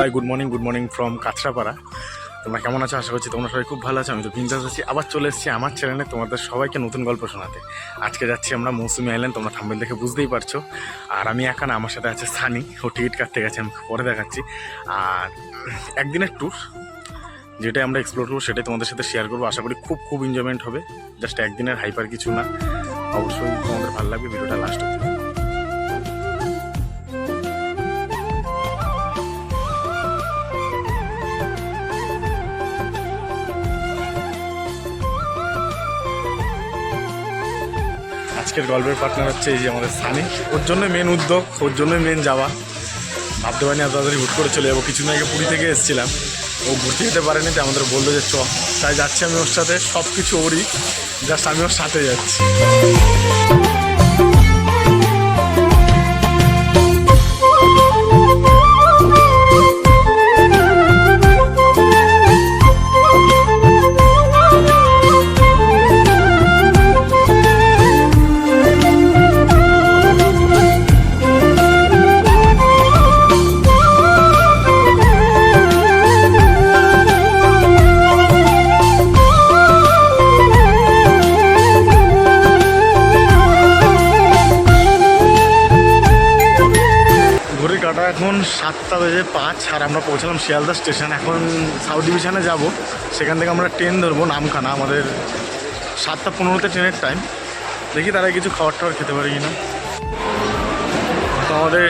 Hi good morning from Kanchrapara. তোমরা কেমন আছো? আশা করছি তোমরা সবাই খুব ভালো আছো। আমি তো বিন্দাস আছি। আবার চলে এসেছি আমার চ্যানেলে তোমাদের সবাইকে নতুন গল্প শোনাতে। আজকে যাচ্ছি আমরা মৌসুমি আইল্যান্ড, তোমরা থাম্বনেল দেখে বুঝতেই পারছো। আর আমি একা না, আমার সাথে আছে সানি, ও টিকিট কাটতে গেছে, আমি পরে দেখাচ্ছি। আর একদিনের ট্যুর যেটাই আমরা এক্সপ্লোর করবো সেটাই তোমাদের সাথে শেয়ার করবো। আশা করি খুব এনজয়মেন্ট হবে। জাস্ট একদিনের হাইপার কিছু না, অবশ্যই তোমাদের ভালো লাগবে। ভিডিওটা লাস্ট অবধি। আজকের গল্পের পার্টনার হচ্ছে এই যে আমাদের সানি। ওর জন্য মেন উদ্যোগ, ওর জন্যই মেন যাওয়া। ভাবতে পারিনি এত তাড়াতাড়ি হুট করে চলে যাবো। কিছুদিন আগে পুরী থেকে এসেছিলাম, ও ঘুরতে যেতে পারেনি, তাই আমাদের বললো যে চ, তাই যাচ্ছি আমি ওর সাথে। সব কিছু ওরই, জাস্ট আমি ওর সাথে যাচ্ছি। এখন 7:05 আর আমরা পৌঁছলাম শিয়ালদা স্টেশন। এখন সাউথ ডিভিশনে যাব, সেখান থেকে আমরা ট্রেন ধরবো নামখানা। আমাদের 7:15 ট্রেনের টাইম। দেখি তারা কিছু খাবার টাবার খেতে পারি কিনা। তো আমাদের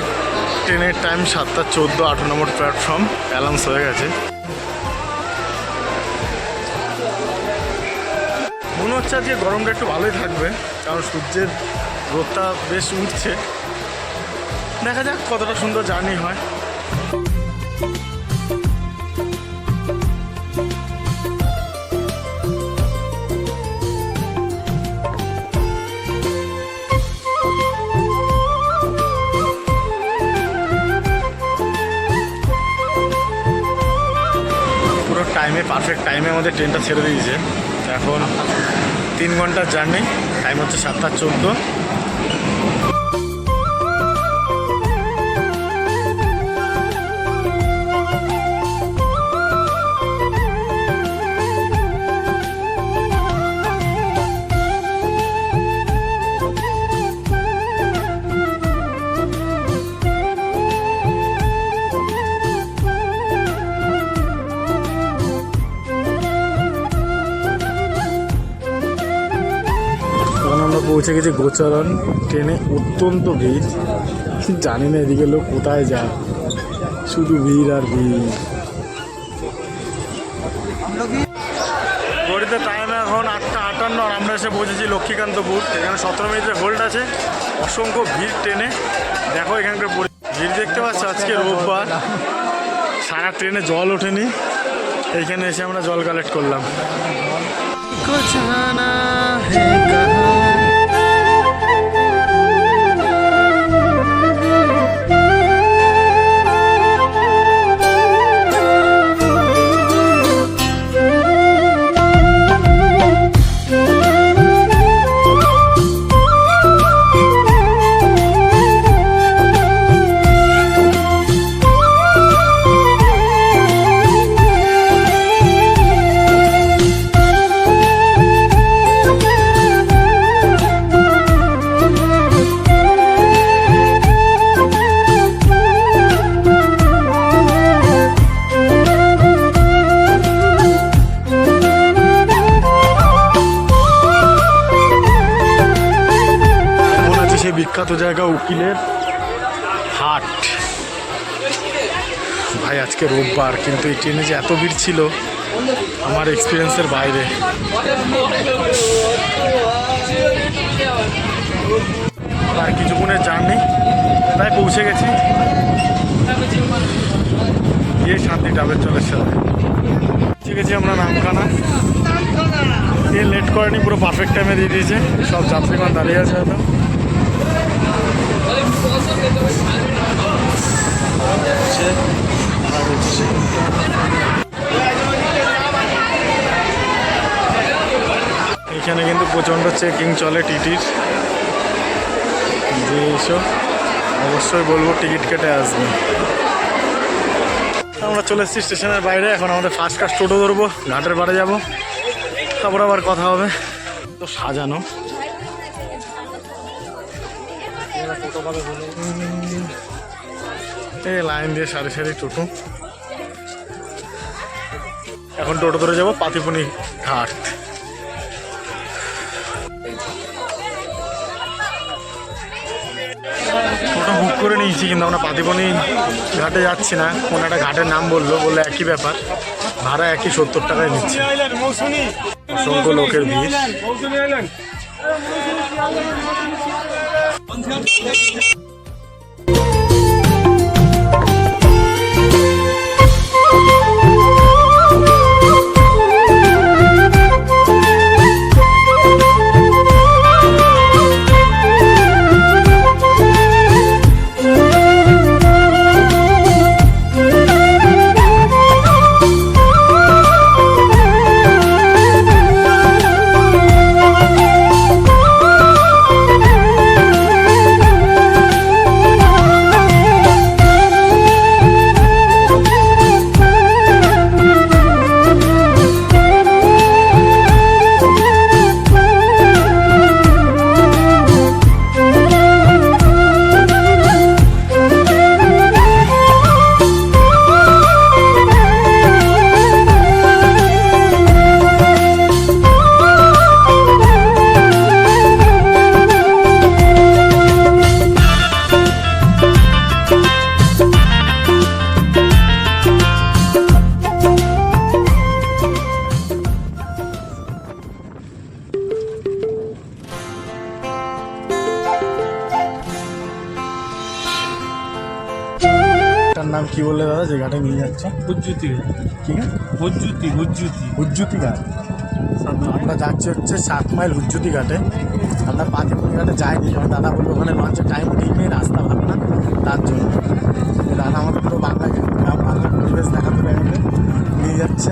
ট্রেনের টাইম 7:14, 18 নম্বর প্ল্যাটফর্ম অ্যালাউন্স হয়ে গেছে। মনে হচ্ছে আজকে গরমটা একটু ভালোই থাকবে, কারণ সূর্যের রোদটা বেশ উঠছে। দেখা যাক কতটা সুন্দর জার্নি হয়। পুরো টাইমে, পারফেক্ট টাইমে আমাদের ট্রেনটা ছেড়ে দিয়েছে। এখন 3 ঘন্টার জার্নি, টাইম হচ্ছে 7:14। আমরা পৌঁছে গেছি গোচারণ। ট্রেনে অত্যন্ত ভিড়, জানি না এদিকে লোক কোথায় যায়, শুধু ভিড় আর ভিড়। ঘড়িতে টাইম এখন 8:58 আর আমরা এসে পৌঁছেছি লক্ষ্মীকান্তপুর। এখানে 17 মিনিটের হোল্ড আছে। অসংখ্য ভিড় ট্রেনে, দেখো এখানকার ভিড় দেখতে পাচ্ছ। আজকে রোববার, সারা ট্রেনে জল ওঠেনি। এইখানে এসে আমরা জল কালেক্ট করলাম। বিখ্যাত জায়গা উকিলের হাট। ভাই আজকে রোববার, কিন্তু এই ট্রেনে যে এত ভিড় ছিল আমার এক্সপিরিয়েন্সের বাইরে। আর কিছুক্ষণের জার্নি, প্রায় পৌঁছে গেছি। গিয়ে শান্তি ট্রাভেল চলে সাথে পৌঁছে গেছি আমরা নামখানা। এ লেট করেনি, পুরো পারফেক্ট টাইমে দিয়ে দিয়েছে। সব যাত্রীগণ দাঁড়িয়ে আছে হয়তো। এখানে কিন্তু প্রচণ্ড চেকিং চলে টিটির। যে এসব অবশ্যই বলবো টিকিট কেটে আসবে। আমরা চলে এসেছি স্টেশনের বাইরে। এখন আমাদের ফার্স্ট ক্লাস টোটো ধরবো, ঘাটের পাড়ে যাবো, তারপর আবার কথা হবে। তো সাজানো এই লাইন দিয়ে সারি সারি টোটো। এখন টোটো ধরে যাবো পাতিপুনি ঘাট। টোটো বুক করে নিয়েছি, কিন্তু আমরা পাতিপুনি ঘাটে যাচ্ছি না। কোন একটা ঘাটের নাম বললো একই ব্যাপার, ভাড়া একই 70 টাকায় নিচ্ছে। অসংখ্য লোকের ভিড়। নাম কি বললে দাদা যে ঘাটে নিয়ে যাচ্ছে? হুজ্জুতি। কি হুজ্জুতি হুজ্জুতি হুজ্জুতি ঘাট। আমরা যাচ্ছি হচ্ছে 7 মাইল হুজ্জুতি ঘাটে। আমরা পাতিপুনি ঘাটে যাইনি, কারণ দাদা বললো ওখানে লঞ্চের টাইম ঠিক নেই, রাস্তা ভালো না, তার জন্য। দাদা আমাদের পুরো বাংলা গ্রাম বাংলার পরিবেশ দেখাতে দেখাতে নিয়ে যাচ্ছে।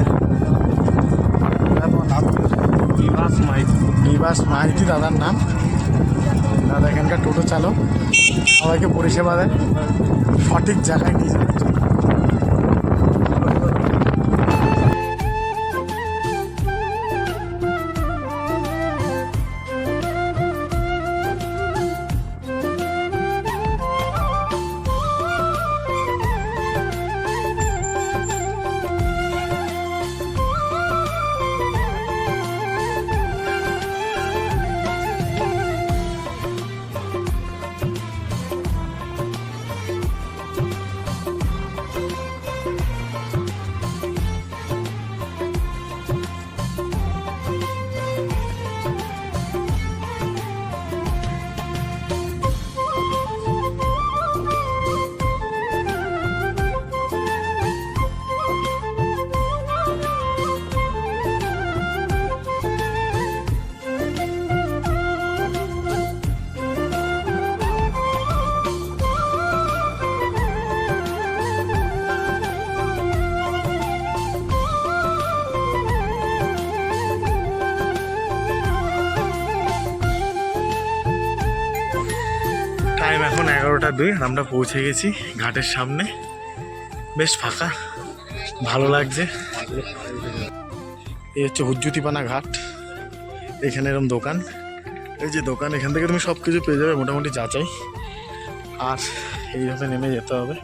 তোমার নাম বিভাস মাইতি। বিভাস মাইতি দাদার নাম। দাদা এখানকার টোটো চালক, সবাইকে পরিষেবা দেয়, সঠিক জায়গায় নিয়ে যাচ্ছে। টাইম এখন 11টা 2, আর আমরা পৌঁছে গেছি ঘাটের সামনে। বেশ ফাঁকা, ভালো লাগছে। এই হচ্ছে হুজ্জুতিপানা ঘাট। এখানে এরকম দোকান, এই যে দোকান, এখান থেকে তুমি সব কিছু পেয়ে যাবে মোটামুটি যাচাই। আর এইভাবে নেমে যেতে হবে।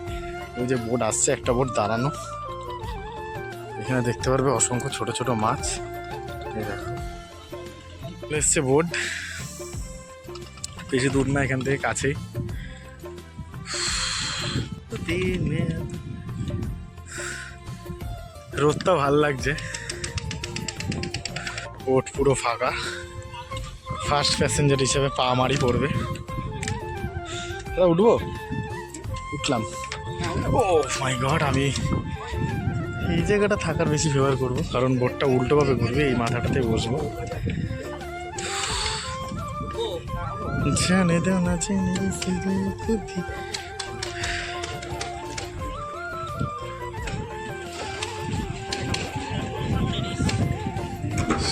ওই যে বোট আসছে, একটা বোট দাঁড়ানো, এখানে দেখতে পারবে অসংখ্য ছোট ছোট মাছ। এই দেখো এসছে বোট, বেশি দূর না এখান থেকে, কাছেই। রোদটা ভাল লাগছে, বোট পুরো ফাঁকা। ফার্স্ট প্যাসেঞ্জার হিসেবে পা মারি পড়বে। দাদা উঠবো? উঠলাম। ও মাই গড, আমি এই জায়গাটা থাকার বেশি ফেভার করবো, কারণ বোটটা উল্টোভাবে ঘুরবে, এই মাথাটাতে বসবো। জানে দেও না জেনে বুদ্ধি।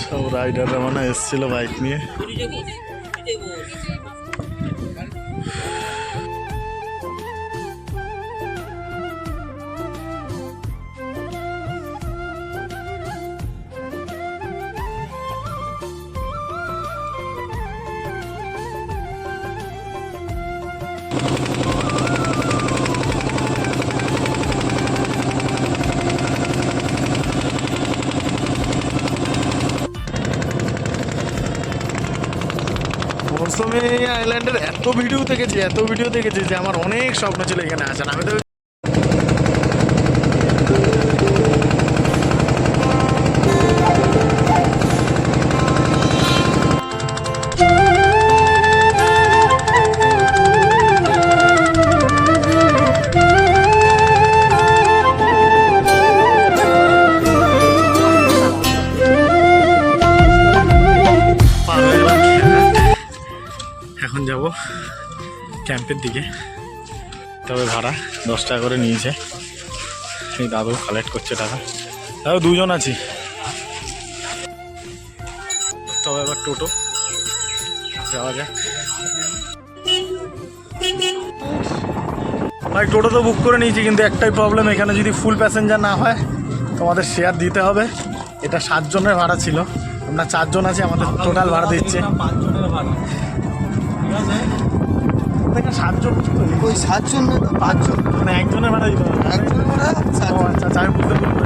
সব রাইডাররা মানে এসেছিল বাইক নিয়ে। আমি এই আইল্যান্ডের এত ভিডিও দেখেছি যে আমার অনেক স্বপ্ন ছিল এখানে আসার। আমি তো পার হয়ে গেলাম খেয়াঘাট। এখন যাব ক্যাম্পের দিকে। তবে ভাড়া 10 টাকা করে নিয়েছে। এই দাদু কালেক্ট করছে টাকা। তাও 2 জন আছি। তবে এবার টোটো যাওয়া যাক। ভাই টোটো তো বুক করে নিয়েছি, কিন্তু একটাই প্রবলেম, এখানে যদি ফুল প্যাসেঞ্জার না হয় তোমাদের শেয়ার দিতে হবে। এটা 7 জনের ভাড়া ছিল, আমরা 4 জন আছি, আমাদের টোটাল ভাড়া দিচ্ছে 5 জনের ভাড়া। ঠিক আছে, 7 জন। ওই 7 জন না তো 5 জন, মানে একজনের ভাড়া দিতে হবে। একজন ওরা 7 ও আচ্ছা আচ্ছা, আমি বুঝতে পারলাম।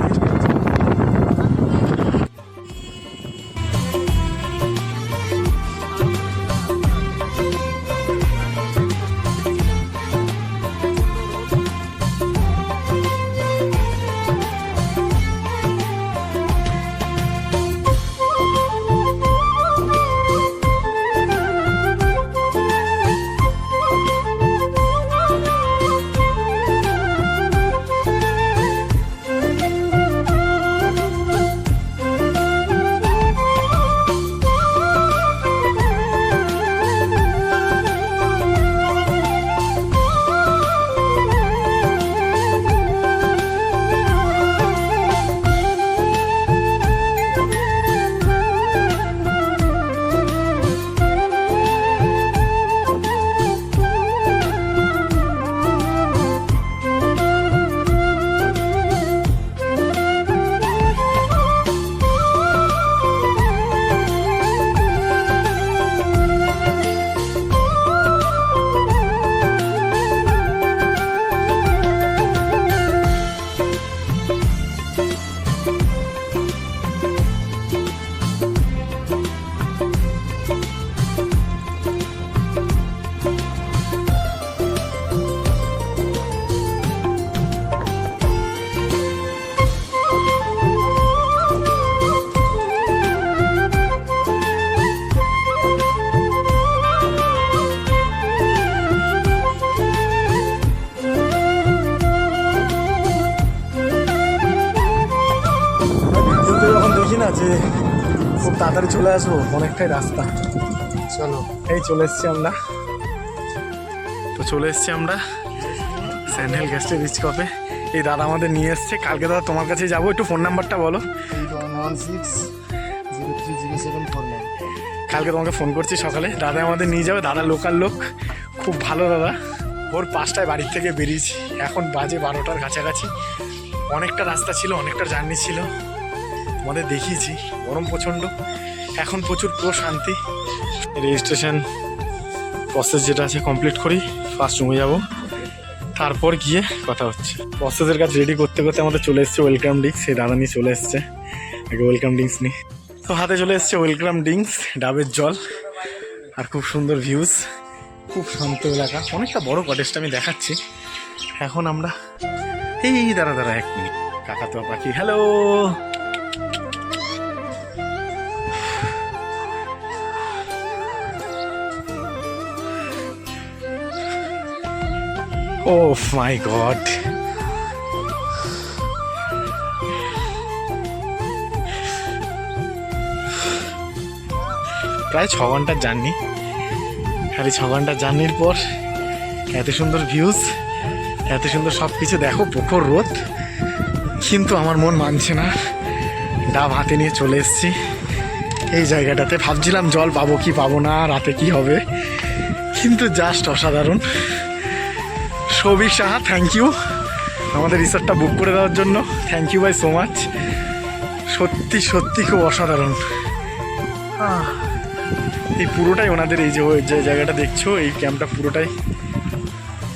না যে খুব তাড়াতাড়ি চলে আসবো, অনেকটাই রাস্তা। চলো এই চলে এসছি আমরা, স্যান্ডেল গ্যাস্টে রিচ কপে। এই দাদা আমাদের নিয়ে এসছে। কালকে দাদা তোমার কাছে যাবো, একটু ফোন নাম্বারটা বলো। 8116030749। কালকে তোমাকে ফোন করছি সকালে, দাদা আমাদের নিয়ে যাবে। দাদা লোকাল লোক, খুব ভালো দাদা। ভোর 5টায় বাড়ির থেকে বেরিয়েছি, এখন বাজে 12টার কাছাকাছি। অনেকটা রাস্তা ছিল, অনেকটা জার্নি ছিল, তোমাদের দেখিয়েছি। গরম প্রচণ্ড, এখন প্রচুর শান্তি। রেজিস্ট্রেশন প্রসেস যেটা আছে কমপ্লিট করি, ফার্স্ট রুমে যাব, তারপর গিয়ে কথা হচ্ছে। প্রসেসের কাজ রেডি করতে করতে আমাদের চলে এসছে ওয়েলকাম ড্রিঙ্কস। সেই দাদা নিয়ে চলে এসছে, আগে ওয়েলকাম ড্রিঙ্কস নিই। তো হাতে চলে এসছে ওয়েলকাম ড্রিঙ্কস, ডাবের জল, আর খুব সুন্দর ভিউজ, খুব শান্ত এলাকা। অনেকটা বড় কটেজটা আমি দেখাচ্ছি। এখন আমরা এই দাঁড়া 1 মিনিট, কাকাতুয়া পাখি, হ্যালো। Oh my god. প্রায় 6 ঘন্টার জার্নি, খালি 6 ঘন্টার জার্নির পর এত সুন্দর ভিউজ, এত সুন্দর সব কিছু দেখো। প্রখর রোদ, কিন্তু আমার মন মানছে না। ডাব হাতে নিয়ে চলে এসেছি এই জায়গাটাতে। ভাবছিলাম জল পাবো কি পাবো না, রাতে কি হবে, কিন্তু জাস্ট অসাধারণ। সৌভিক সাহা, থ্যাংক ইউ আমাদের রিসর্টটা বুক করে দেওয়ার জন্য। থ্যাংক ইউ ভাই সো মাচ। সত্যি সত্যি খুব অসাধারণ। এই পুরোটাই ওনাদের, এই যে জায়গাটা দেখছো, এই ক্যাম্পটা পুরোটাই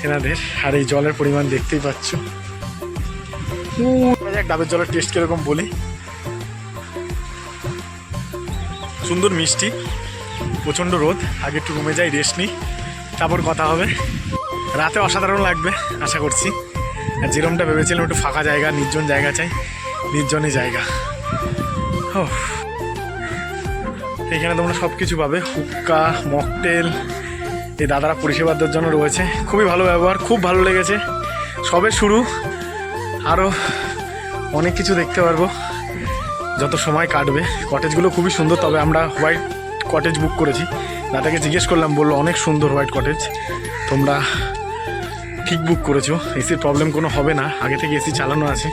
এনাদের। আর এই জলের পরিমাণ দেখতেই পাচ্ছ। ডাবের জলের টেস্ট কিরকম বলি, সুন্দর মিষ্টি, প্রচণ্ড রোদ। আগে একটু রুমে যাই, রেস্ট নিই, তারপর কথা হবে। রাতে অসাধারণ লাগবে আশা করছি। আর যেরকমটা ভেবেছিলাম একটু ফাঁকা জায়গা, নির্জন জায়গা চাই, নির্জনই জায়গা। এখানে তোমরা সব কিছু পাবে, হুক্কা, মকটেল। এই দাদারা পরিষেবা দেওয়ার জন্য রয়েছে, খুবই ভালো ব্যবহার, খুব ভালো লেগেছে। সবে শুরু, আরও অনেক কিছু দেখতে পারবো যত সময় কাটবে। কটেজগুলো খুবই সুন্দর, তবে আমরা হোয়াইট কটেজ বুক করেছি। দাদাকে জিজ্ঞেস করলাম, বললো অনেক সুন্দর হোয়াইট কটেজ, তোমরা ঠিক বুক করেছো, এসির প্রবলেম কোনো হবে না, আগে থেকে এসি চালানো আছে।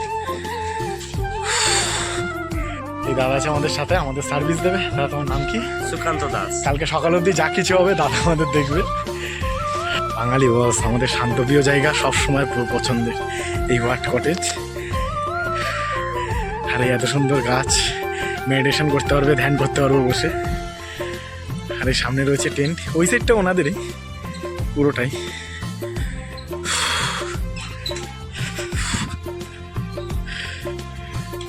এই দাদা আছে আমাদের সাথে, আমাদের সার্ভিস দেবে। দাদা তোমার নাম কি? সুকান্ত দাস। কালকে সকাল অবধি যা কিছু হবে দাদা আমাদের দেখবে। বাঙালি বস, আমাদের শান্তপ্রিয় জায়গা, সবসময় পুরো পছন্দের এই হোয়াইট কটেজ। আর এই এত সুন্দর গাছ, মেডিটেশন করতে পারবে, ধ্যান করতে পারবো বসে। আর এই সামনে রয়েছে টেন্ট, ওই সাইডটা ওনাদেরই পুরোটাই।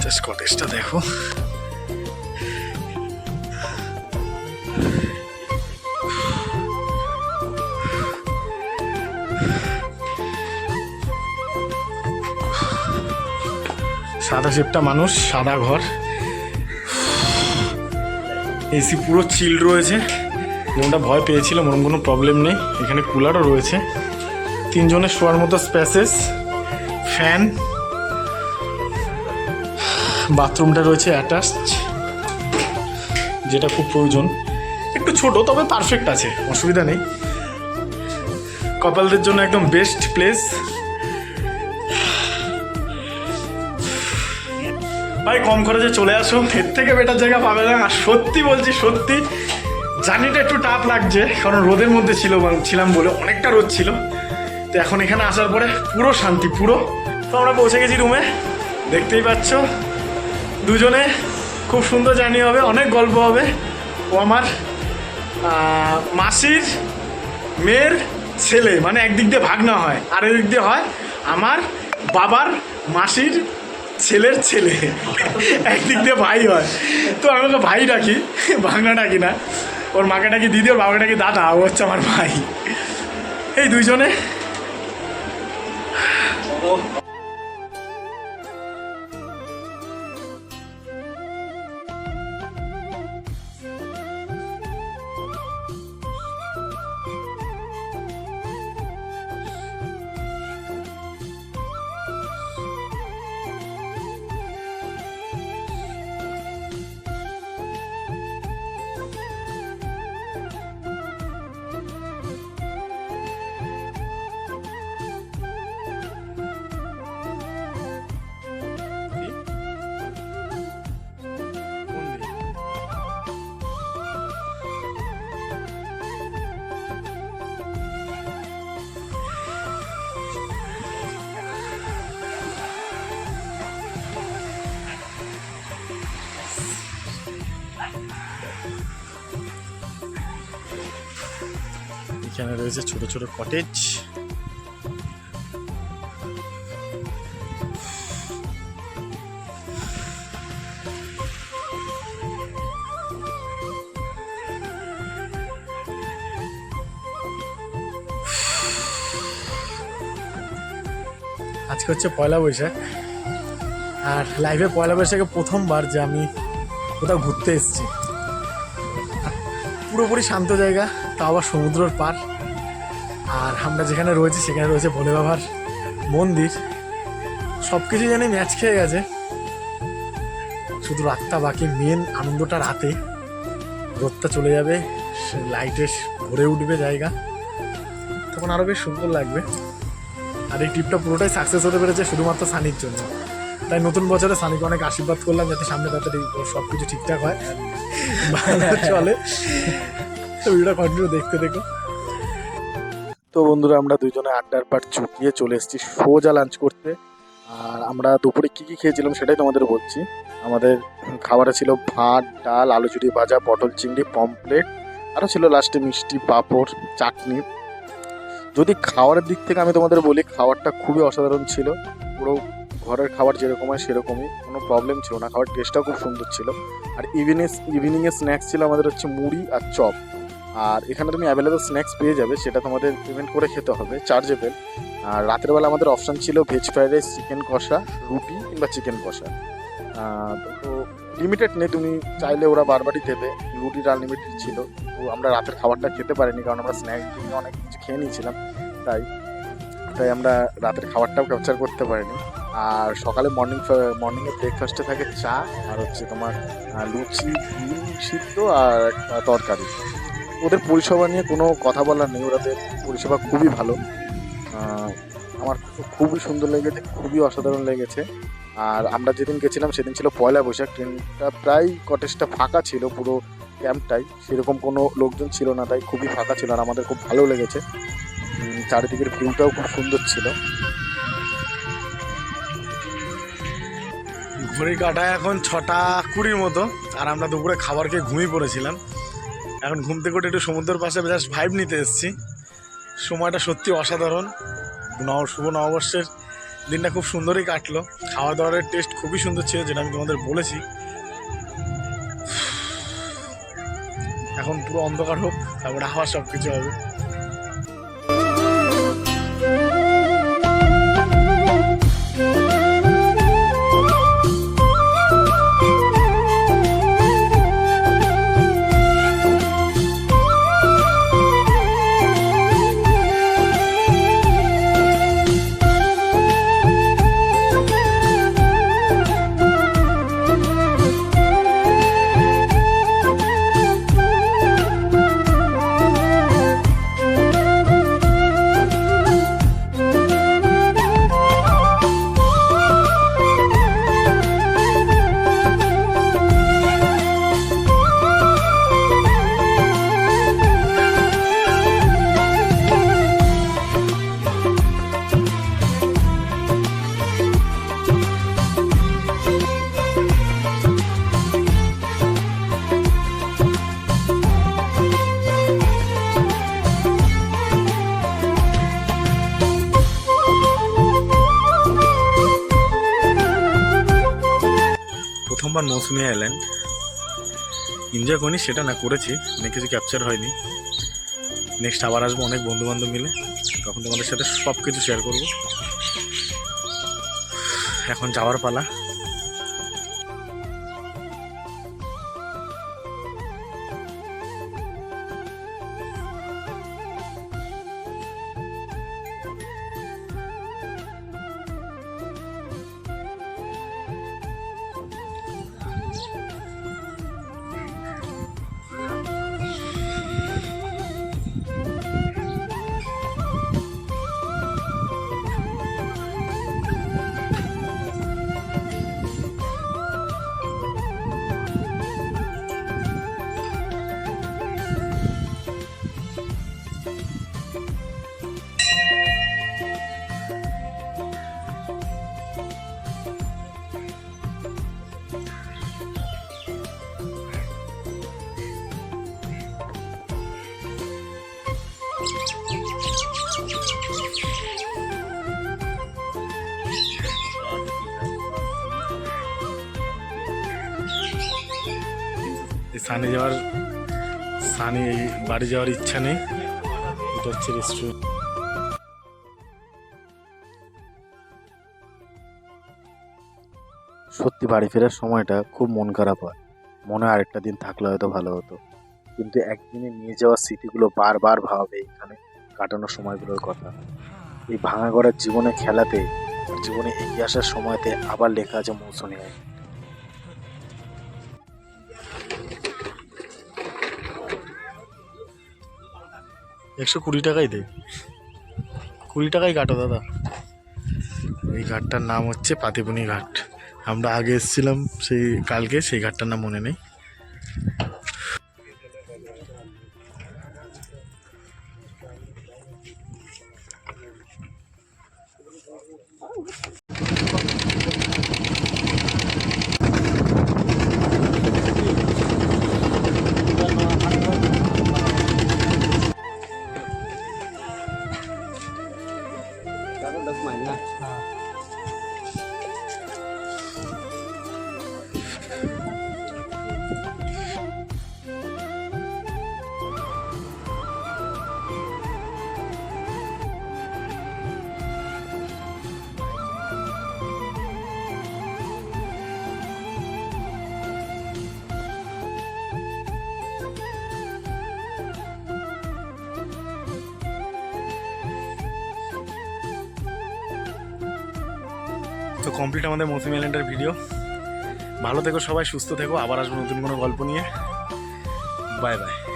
জাস্ট কটেজটা দেখো। সাদা সেপটা মানুষ, সাদা ঘর, এসি পুরো চিল রয়েছে। যেমনটা ভয় পেয়েছিলাম ওরকম কোনো প্রবলেম নেই। এখানে কুলারও রয়েছে, 3 জনের শোয়ার মতো স্পেসেস, ফ্যান, বাথরুমটা রয়েছে অ্যাটাচড, যেটা খুব প্রয়োজন। একটু ছোট, তবে পারফেক্ট আছে, অসুবিধা নেই। কাপলদের জন্য একদম বেস্ট প্লেস। ভাই কম খরচে চলে আসো, এর থেকে বেটার জায়গা পাবে না। আর সত্যি বলছি, সত্যি জার্নিটা একটু টাফ লাগছে, কারণ রোদের মধ্যে ছিলাম বলে, অনেকটা রোদ ছিল। তো এখন এখানে আসার পরে পুরো শান্তি, পুরো। তো আমরা পৌঁছে গেছি রুমে, দেখতেই পাচ্ছ। দুজনে খুব সুন্দর জার্নি হবে, অনেক গল্প হবে। ও আমার মাসির মেয়ের ছেলে, মানে একদিক দিয়ে ভাগনা হয়, আর এদিক দিয়ে হয় আমার বাবার মাসির ছেলের ছেলে, একদিক দিয়ে ভাই হয়। তো আমি ওকে ভাই ডাকি, ভাগনা ডাকি না। ওর মাকে ডাকি দিদি, ওর বাবাকে ডাকি দাদা, ও হচ্ছে আমার ভাই। এই দুইজনে এখানে রয়েছে ছোট ছোট কটেজ। আজকে হচ্ছে পয়লা বৈশাখ, আর লাইভে পয়লা বৈশাখে প্রথমবার যে আমি কোথাও ঘুরতে এসেছি। পুরোপুরি শান্ত জায়গা, তা আবার সমুদ্রের পার। আর আমরা যেখানে রয়েছি সেখানে রয়েছে ভোলে বাবার মন্দির। সব কিছু জানি ম্যাচ খেয়ে গেছে, শুধু রাতটা বাকি। মেন আনন্দটা রাতে, রোদটা চলে যাবে, লাইটে ভরে উঠবে জায়গা, তখন আরও বেশ সুন্দর লাগবে। আর এই ট্রিপটা পুরোটাই সাকসেস হতে পেরেছে শুধুমাত্র সানির জন্য। তাই নতুন বছরে সানিকে অনেক আশীর্বাদ করলাম, যাতে সামনে তাড়াতাড়ি সব কিছু ঠিকঠাক হয়, ভালো চলে। তো ভিডিওটা কন্টিনিউ দেখতে দেখো। তো বন্ধুরা, আমরা দুজনে আড্ডার পাট চুকিয়ে চলে এসেছি সোজা লাঞ্চ করতে। আর আমরা দুপুরে কী কী খেয়েছিলাম সেটাই তোমাদের বলছি। আমাদের খাবারে ছিল ভাত, ডাল, আলু চুরি ভাজা, পটল চিংড়ি, পমপ্লেট, আরও ছিল লাস্টে মিষ্টি, পাঁপড়, চাটনি। যদি খাওয়ারের দিক থেকে আমি তোমাদের বলি, খাবারটা খুবই অসাধারণ ছিল। পুরো ঘরের খাবার যেরকম হয় সেরকমই, কোনো প্রবলেম ছিল না। খাবার টেস্টটাও খুব সুন্দর ছিল। আর ইভিনিংয়ে স্ন্যাক্স ছিল আমাদের হচ্ছে মুড়ি আর চপ। আর এখানে তুমি অ্যাভেলেবল স্ন্যাক্স পেয়ে যাবে, সেটা তোমাদের পেমেন্ট করে খেতে হবে, চার্জেবল। আর রাতের বেলা আমাদের অপশান ছিল ভেজ ফ্রাইড রাইস, চিকেন কষা, রুটি কিংবা চিকেন কষা। তো লিমিটেড নেই, তুমি চাইলে ওরা বারবারই দেবে, রুটির আনলিমিটেড ছিল। তো আমরা রাতের খাবারটা খেতে পারিনি, কারণ আমরা স্ন্যাক্স দিয়ে অনেক কিছু খেয়ে নিয়েছিলাম, তাই আমরা রাতের খাবারটাও ক্যাপচার করতে পারিনি। আর সকালে মর্নিংয়ে ব্রেকফাস্টে থাকে চা, আর হচ্ছে তোমার লুচি, ডিম সিদ্ধ আর একটা তরকারি। ওদের পরিষেবা নিয়ে কোনো কথা বলার নেই, ওদের পরিষেবা খুবই ভালো। আমার তো খুবই সুন্দর লেগেছে, খুবই অসাধারণ লেগেছে। আর আমরা যেদিন গেছিলাম সেদিন ছিল পয়লা বৈশাখ, ট্রেনটা প্রায় কটেজটা ফাঁকা ছিল, পুরো ক্যাম্পটাই সেরকম কোনো লোকজন ছিল না, তাই খুবই ফাঁকা ছিল। আর আমাদের খুব ভালো লেগেছে, চারিদিকের ভিউটাও খুব সুন্দর ছিল। ঘড়ি কাটায় এখন 6:20 মতো, আর আমরা দুপুরে খাবার খেয়ে ঘুমিয়ে পড়েছিলাম। এখন ঘুম থেকে উঠে একটু সমুদ্রের পাশে জাস্ট ভাইব নিতে এসেছি। সময়টা সত্যি অসাধারণ, শুভ নববর্ষের দিনটা খুব সুন্দরই কাটলো। খাওয়া দাওয়ার টেস্ট খুবই সুন্দর ছিল, যেটা আমি তোমাদের বলেছি। এখন পুরো অন্ধকার হোক, তারপরে আবার সব কিছু হবে। প্রথমবার মৌসুমী আইল্যান্ড এনজয় করিনি সেটা না, করেছি, অনেক কিছু ক্যাপচার হয়নি। নেক্সট আবার আসবো অনেক বন্ধুবান্ধব মিলে, তখন তোমাদের সাথে সব কিছু শেয়ার করব। এখন যাওয়ার পালা। সানি বাড়ি যাওয়ার ইচ্ছা নেই, এটা হচ্ছে রেস্টুরেন্ট। সত্যি বাড়ি ফেরার সময়টা খুব মন খারাপ হয়, মনে হয় আরেকটা দিন থাকলে হয়তো ভালো হতো। কিন্তু একদিনে নিয়ে যাওয়া স্মৃতিগুলো বারবার ভাবে এখানে কাটানোর সময়গুলোর কথা। এই ভাঙা গড়ার জীবনে খেলাতে, জীবনে এগিয়ে আসার সময়তে আবার লেখা আছে মৌসুমী আইল্যান্ড। 120 টাকাই দেয়, 20 টাকাই কাটো দাদা। এই ঘাটটার নাম হচ্ছে পাতিপুনি ঘাট। আমরা আগে এসেছিলাম সেই কালকে, সেই ঘাটটার নাম মনে নেই। তো কমপ্লিট আমাদের মৌসুমি আইল্যান্ডের ভিডিও। ভালো থেকো সবাই, সুস্থ থেকো, আবার আসবো নতুন কোনো গল্প নিয়ে। Bye bye.